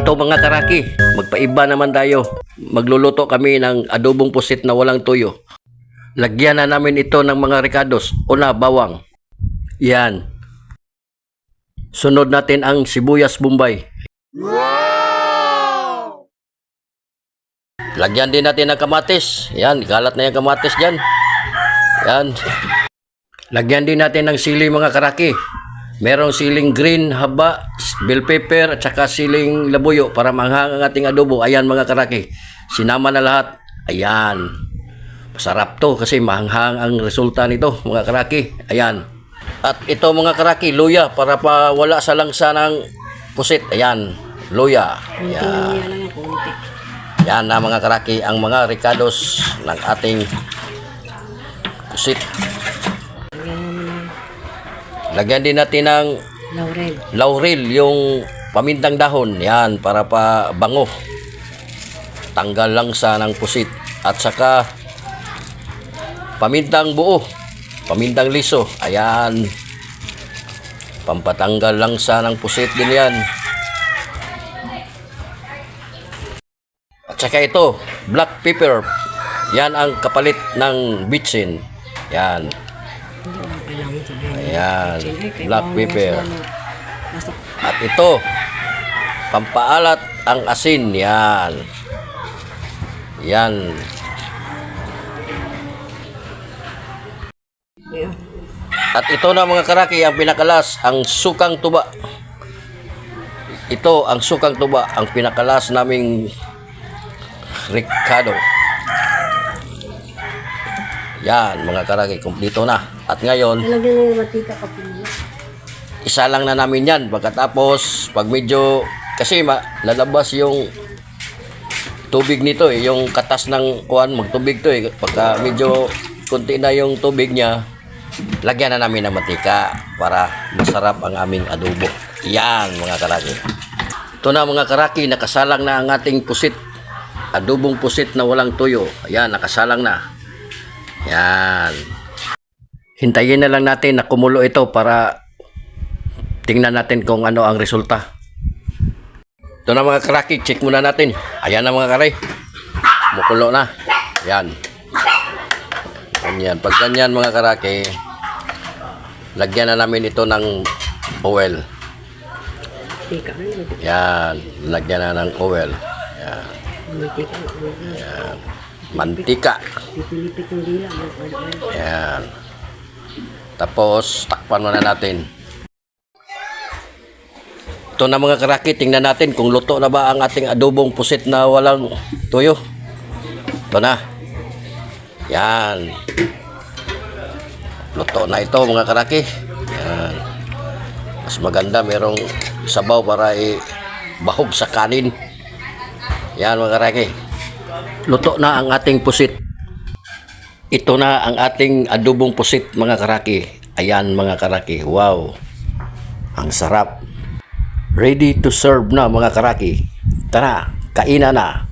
ito mga karaki, magpaiba naman tayo. Magluluto kami ng adobong pusit na walang tuyo. Lagyan na namin ito ng mga ricados. Una, bawang. Yan. Sunod natin ang sibuyas bombay. Lagyan din natin ng kamatis. Yan, kalat na yung kamatis dyan. Yan. Lagyan din natin ng sili mga karaki. Merong siling green, haba, bell pepper, at saka siling labuyo para manghang ang ating adobo. Ayan mga karaki. Sinama na lahat. Ayan. Masarap to kasi mahanghang ang resulta nito mga karaki. Ayan. At ito mga karaki, luya para wala sa langsa ng pusit. Ayan. Luya. Ayan. Yan na mga karaki ang mga ricados ng ating pusit. Lagyan din natin ng laurel, yung pamintang dahon. Yan, para pa bango. Tanggal langsa ng pusit. At saka pamintang buo, pamintang liso. Ayan. Pampatanggal langsa ng pusit din yan. At saka ito, black pepper. Yan ang kapalit ng bitsin. Yan. Ayan, black pepper. At ito, pampaalat ang asin. Yan. Yan. At ito na mga karaki, ang pinakalas, ang sukang tuba. Ito, ang sukang tuba, ang pinakalas naming ricado. Yan mga karaki, kumpleto na. At ngayon, isa lang na namin yan. Pagkatapos, pag medyo, kasi lalabas yung tubig nito eh, yung katas ng kuwan, magtubig to eh. Pagka medyo kunti na yung tubig niya, lagyan na namin ng mantika para masarap ang aming adobo. Yan mga karaki. Ito na mga karaki, nakasalang na ang ating pusit. Adobong pusit na walang tuyo. Ayan, nakasalang na. Yan. Hintayin na lang natin na kumulo ito para tingnan natin kung ano ang resulta. Ito na mga karaki, check muna natin. Ayan na mga karay. Mukulo na. Yan. Ganyan. Pag ganyan mga karaki, lagyan na namin ito ng oil. Yan. Lagyan na ng oil. Yan. Yan. Mantika. Yan. Tapos, takpan muna natin. Ito na mga karaki, tingnan natin kung luto na ba ang ating adobong pusit na walang tuyo. Ito na. Yan. Luto na ito mga karaki. Yan. Mas maganda, merong sabaw para bahog sa kanin. Yan mga karaki. Luto na ang ating pusit. Ito na ang ating adobong pusit mga karaki. Ayan mga karaki. Wow. Ang sarap. Ready to serve na mga karaki. Tara, kainan na.